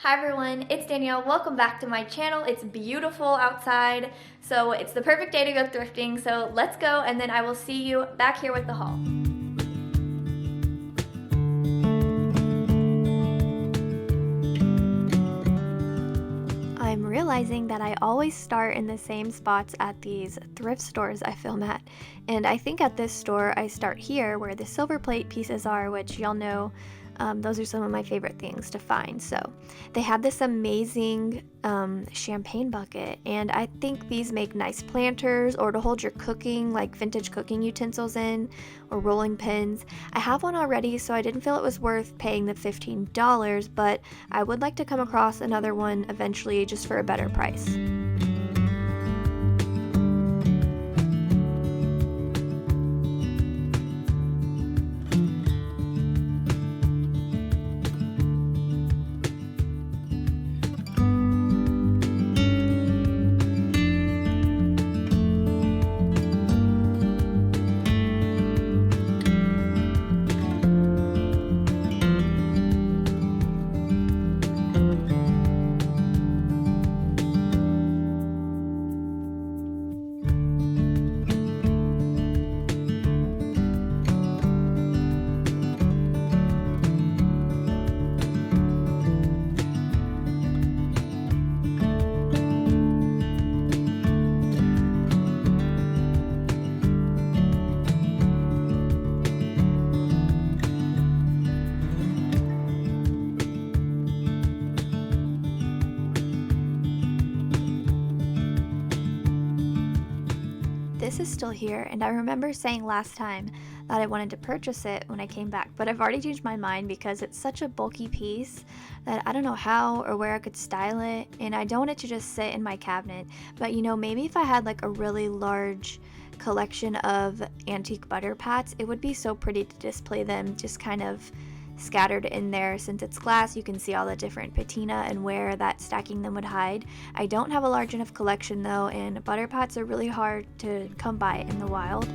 Hi everyone, it's Danielle. Welcome back to my channel. It's beautiful outside, so it's the perfect day to go thrifting. So let's go, and then I will see you back here with the haul. I'm realizing that I always start in the same spots at these thrift stores I film at. And I think at this store I start here where the silver plate pieces are, which y'all know those are some of my favorite things to find. So they have this amazing champagne bucket, and I think these make nice planters or to hold your cooking, like vintage cooking utensils in, or rolling pins. I have one already, so I didn't feel it was worth paying the $15, but I would like to come across another one eventually just for a better price. This is still here, and I remember saying last time that I wanted to purchase it when I came back, but I've already changed my mind because it's such a bulky piece that I don't know how or where I could style it, and I don't want it to just sit in my cabinet. But you know, maybe if I had like a really large collection of antique butter pats, it would be so pretty to display them just kind of scattered in there. Since it's glass, you can see all the different patina and where that stacking them would hide. I don't have a large enough collection though, and butter pots are really hard to come by in the wild.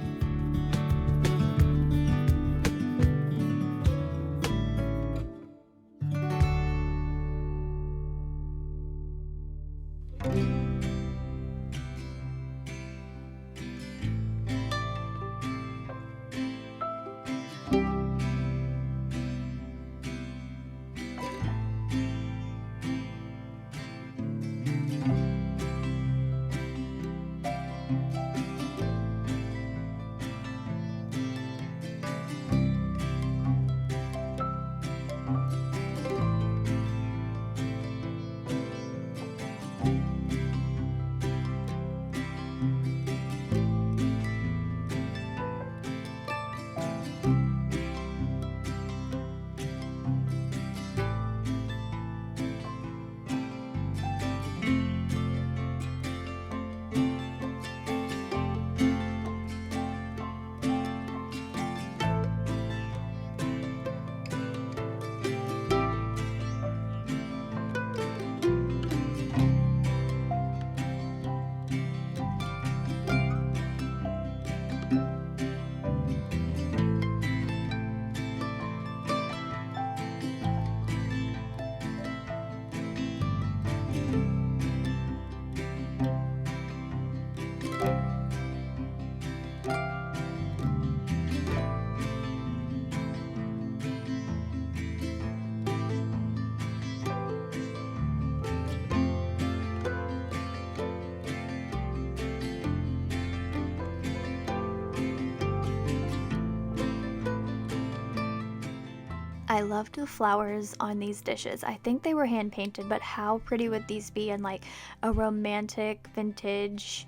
I loved the flowers on these dishes. I think they were hand painted, but how pretty would these be in like a romantic vintage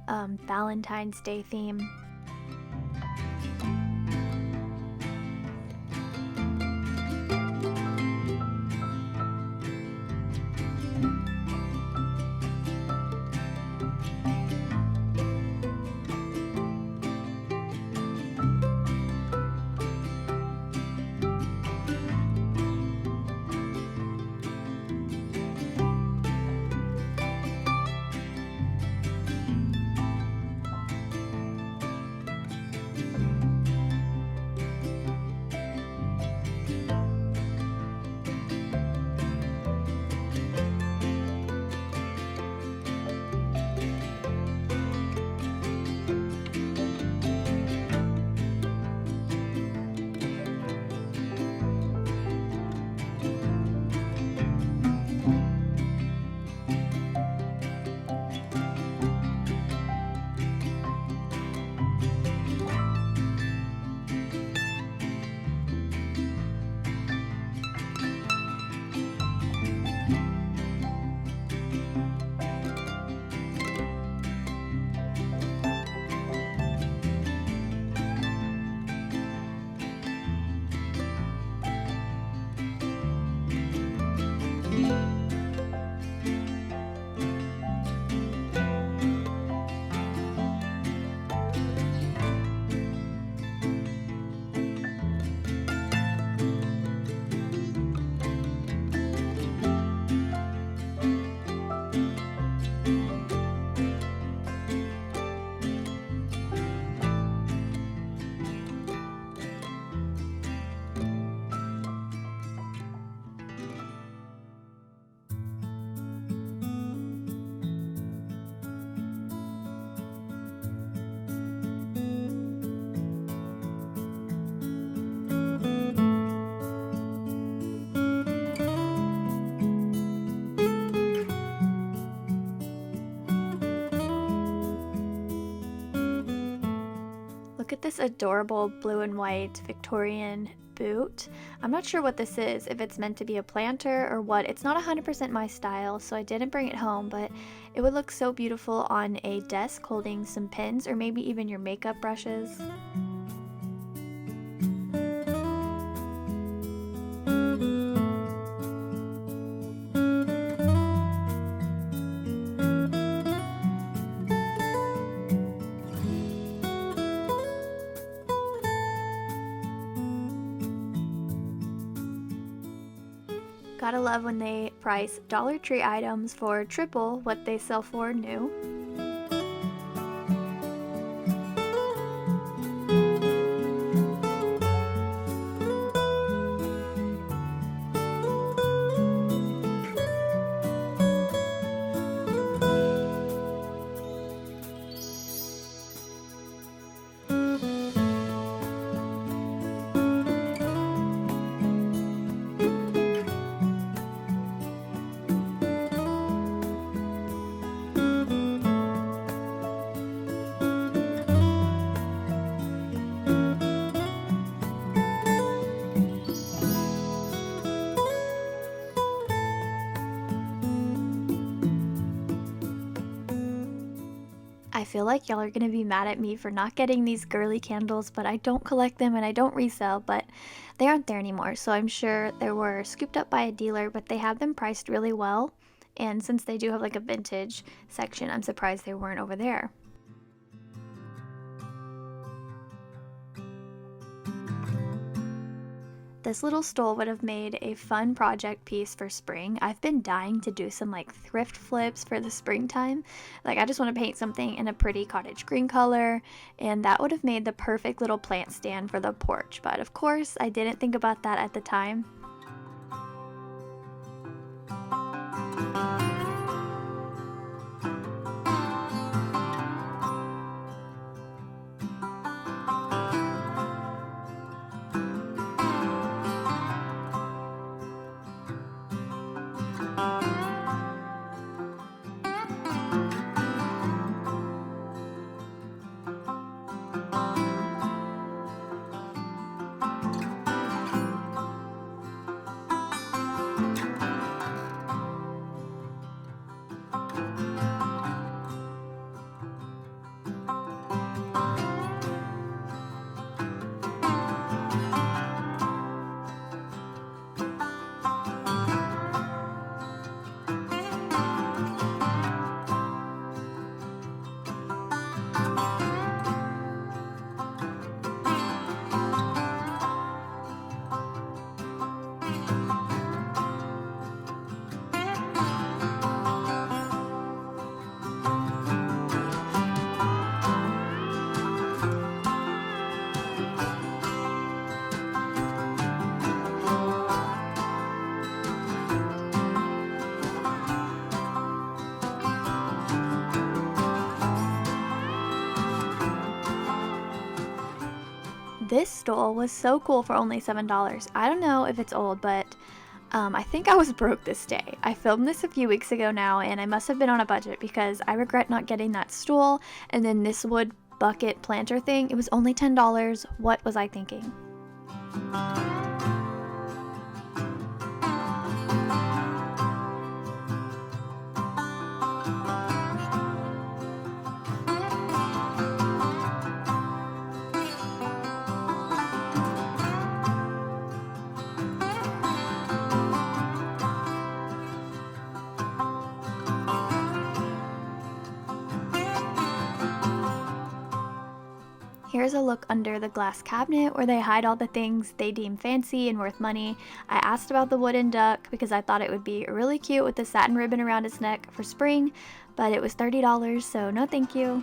Valentine's Day theme? Look at this adorable blue and white Victorian boot. I'm not sure what this is, if it's meant to be a planter or what. It's not 100% my style, so I didn't bring it home, but it would look so beautiful on a desk holding some pins or maybe even your makeup brushes. Gotta love when they price Dollar Tree items for triple what they sell for new. I feel like y'all are gonna be mad at me for not getting these girly candles, but I don't collect them and I don't resell, but they aren't there anymore. So I'm sure they were scooped up by a dealer, but they have them priced really well. And since they do have like a vintage section, I'm surprised they weren't over there. This little stole would have made a fun project piece for spring. I've been dying to do some like thrift flips for the springtime. Like I just want to paint something in a pretty cottage green color, and that would have made the perfect little plant stand for the porch. But of course, I didn't think about that at the time. This stole was so cool for only $7. I don't know if it's old, but I think I was broke this day. I filmed this a few weeks ago now, and I must have been on a budget because I regret not getting that stool and then this wood bucket planter thing. It was only $10. What was I thinking? Here's a look under the glass cabinet where they hide all the things they deem fancy and worth money. I asked about the wooden duck because I thought it would be really cute with the satin ribbon around its neck for spring, but it was $30, so no thank you.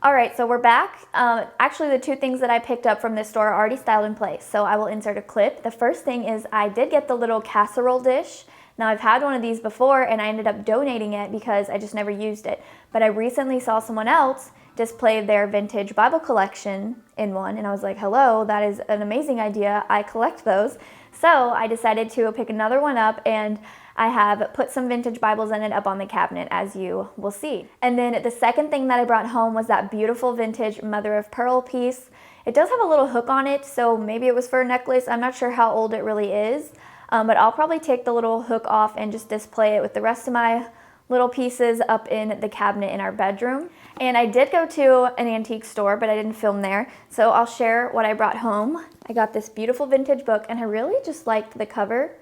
All right, so we're back. Actually, the two things that I picked up from this store are already styled in place, so I will insert a clip. The first thing is I did get the little casserole dish. Now, I've had one of these before, and I ended up donating it because I just never used it. But I recently saw someone else display their vintage Bible collection in one, and I was like, hello, that is an amazing idea. I collect those. So I decided to pick another one up, and I have put some vintage Bibles in it up on the cabinet, as you will see. And then the second thing that I brought home was that beautiful vintage mother of pearl piece. It does have a little hook on it, so maybe it was for a necklace. I'm not sure how old it really is, but I'll probably take the little hook off and just display it with the rest of my little pieces up in the cabinet in our bedroom. And I did go to an antique store, but I didn't film there, so I'll share what I brought home. I got this beautiful vintage book, and I really just liked the cover.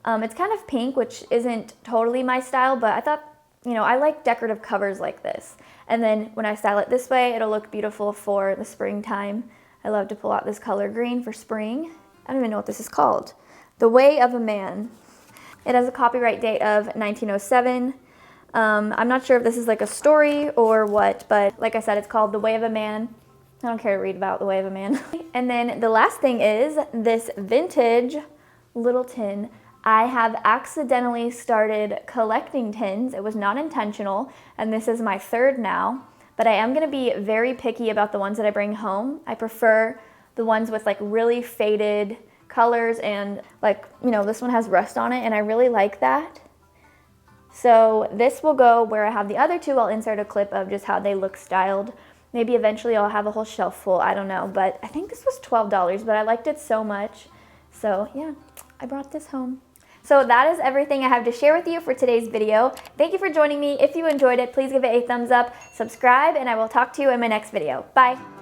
It's kind of pink, which isn't totally my style, but I thought, you know, I like decorative covers like this. And then when I style it this way, it'll look beautiful for the springtime. I love to pull out this color green for spring. I don't even know what this is called. The Way of a Man. It has a copyright date of 1907. I'm not sure if this is like a story or what, but like I said, it's called The Way of a Man. I don't care to read about The Way of a Man. And then the last thing is this vintage little tin. I have accidentally started collecting tins. It was not intentional, and this is my third now, but I am gonna be very picky about the ones that I bring home. I prefer the ones with like really faded colors, and like, you know, this one has rust on it, and I really like that. So this will go where I have the other two. I'll insert a clip of just how they look styled. Maybe eventually I'll have a whole shelf full, I don't know, but I think this was $12, but I liked it so much. So yeah, I brought this home. So that is everything I have to share with you for today's video. Thank you for joining me. If you enjoyed it, please give it a thumbs up, subscribe, and I will talk to you in my next video. Bye.